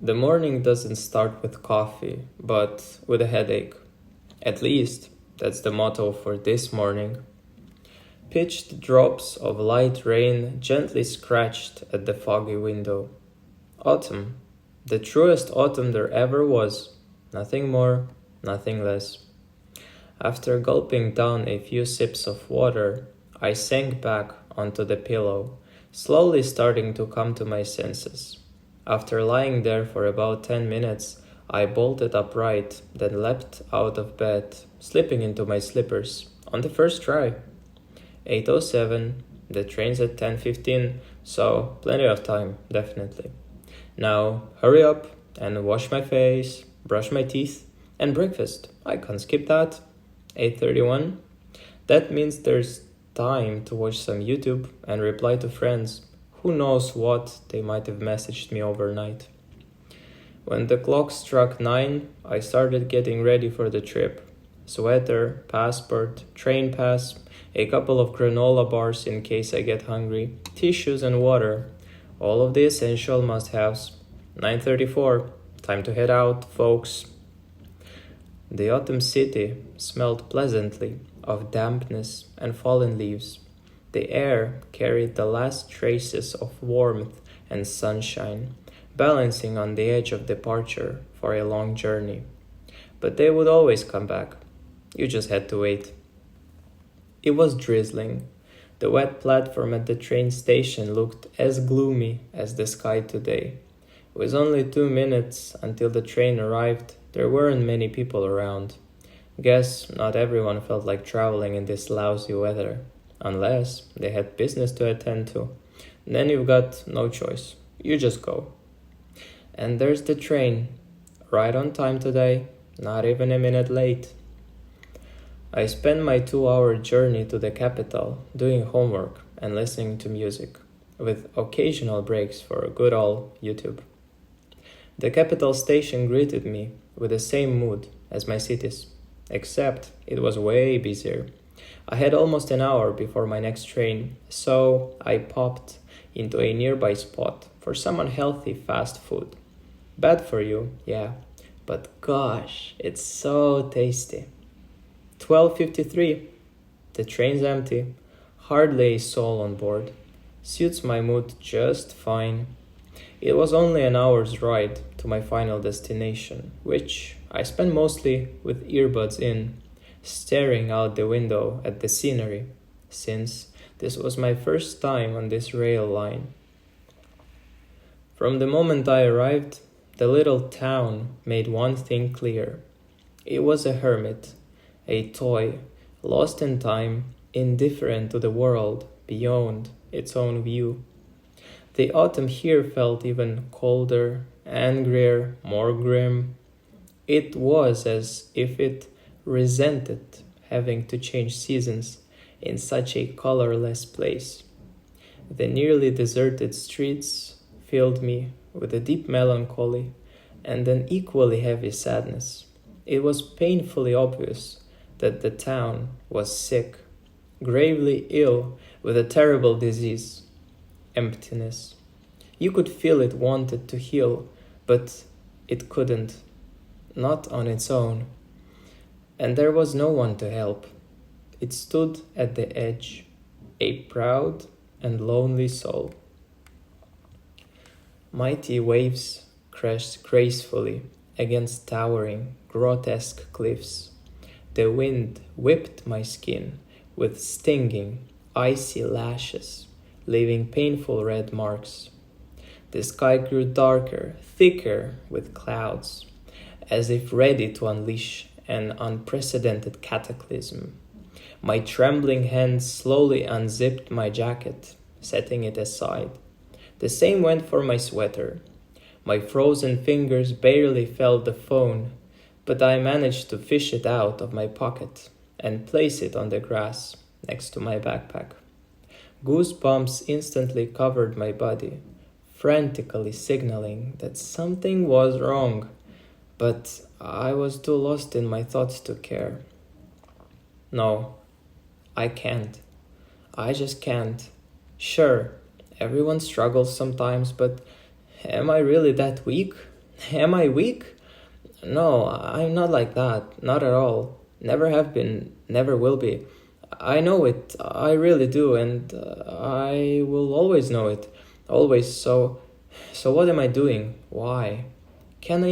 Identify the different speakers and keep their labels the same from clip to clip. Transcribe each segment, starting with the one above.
Speaker 1: The morning doesn't start with coffee, but with a headache. At least, that's the motto for this morning. Pitched drops of light rain gently scratched at the foggy window. Autumn. The truest autumn there ever was. Nothing more, nothing less. After gulping down a few sips of water, I sank back onto the pillow, slowly starting to come to my senses. After lying there for about 10 minutes, I bolted upright, then leapt out of bed, slipping into my slippers, on the first try. 8:07, the train's at 10:15, so plenty of time, definitely. Now, hurry up and wash my face, brush my teeth, and breakfast. I can't skip that. 8:31. That means there's time to watch some YouTube and reply to friends. Who knows what they might have messaged me overnight. When the clock struck 9, I started getting ready for the trip. Sweater, passport, train pass, a couple of granola bars in case I get hungry, tissues and water. All of the essential must-haves. 9:34. Time to head out, folks. The autumn city smelled pleasantly of dampness and fallen leaves. The air carried the last traces of warmth and sunshine, balancing on the edge of departure for a long journey. But they would always come back. You just had to wait. It was drizzling. The wet platform at the train station looked as gloomy as the sky today. With only 2 minutes until the train arrived, there weren't many people around. Guess not everyone felt like traveling in this lousy weather, unless they had business to attend to. Then you've got no choice. You just go. And there's the train, right on time today, not even a minute late. I spent my 2-hour journey to the capital doing homework and listening to music, with occasional breaks for a good old YouTube. The capital station greeted me with the same mood as my cities, except it was way busier. I had almost an hour before my next train, so I popped into a nearby spot for some unhealthy fast food. Bad for you, yeah, but gosh, it's so tasty. 12:53. The train's empty. Hardly a soul on board. Suits my mood just fine. It was only an hour's ride to my final destination, which I spent mostly with earbuds in, staring out the window at the scenery, since this was my first time on this rail line. From the moment I arrived, the little town made one thing clear. It was a hermit, a toy, lost in time, indifferent to the world beyond its own view. The autumn here felt even colder, angrier, more grim. It was as if it resented having to change seasons in such a colorless place. The nearly deserted streets filled me with a deep melancholy and an equally heavy sadness. It was painfully obvious that the town was sick, gravely ill with a terrible disease, emptiness. You could feel it wanted to heal, but it couldn't, not on its own. And there was no one to help. It stood at the edge, a proud and lonely soul. Mighty waves crashed gracefully against towering, grotesque cliffs. The wind whipped my skin with stinging, icy lashes, leaving painful red marks. The sky grew darker, thicker with clouds, as if ready to unleash an unprecedented cataclysm. My trembling hands slowly unzipped my jacket, setting it aside. The same went for my sweater. My frozen fingers barely felt the phone, but I managed to fish it out of my pocket and place it on the grass next to my backpack. Goosebumps instantly covered my body, frantically signaling that something was wrong, but I was too lost in my thoughts to care. No, I can't. I just can't. Sure, everyone struggles sometimes, but am I really that weak? Am I weak? No, I'm not like that. Not at all. Never have been, never will be. I know it. I really do, and I will always know it. Always. So what am I doing? Why? Can I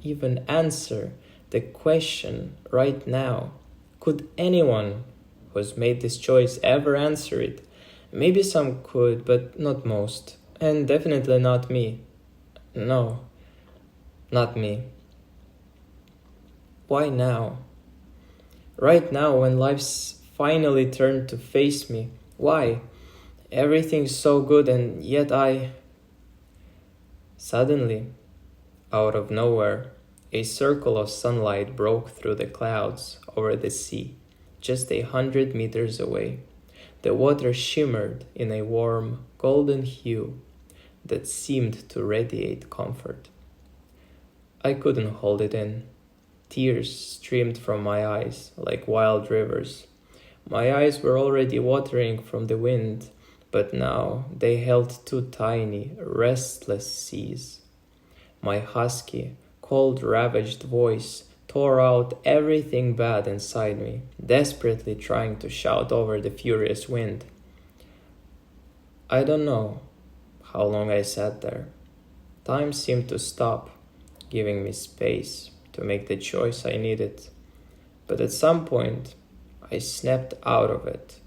Speaker 1: even answer the question right now? Could anyone who's made this choice ever answer it? Maybe some could, but not most. And definitely not me. No, not me. Why now? Right now, when life's finally turned to face me. Why? Everything's so good, and yet I. Suddenly, out of nowhere, a circle of sunlight broke through the clouds over the sea, just 100 meters away. The water shimmered in a warm, golden hue that seemed to radiate comfort. I couldn't hold it in. Tears streamed from my eyes like wild rivers. My eyes were already watering from the wind, but now they held two tiny, restless seas. My husky, cold-ravaged voice tore out everything bad inside me, desperately trying to shout over the furious wind. I don't know how long I sat there. Time seemed to stop, giving me space to make the choice I needed. But at some point, I snapped out of it,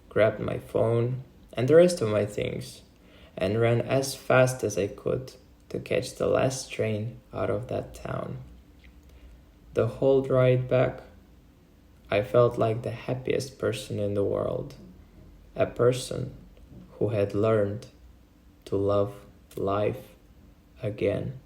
Speaker 1: grabbed my phone and the rest of my things, and ran as fast as I could to catch the last train out of that town. The whole ride back, I felt like the happiest person in the world, a person who had learned to love life again.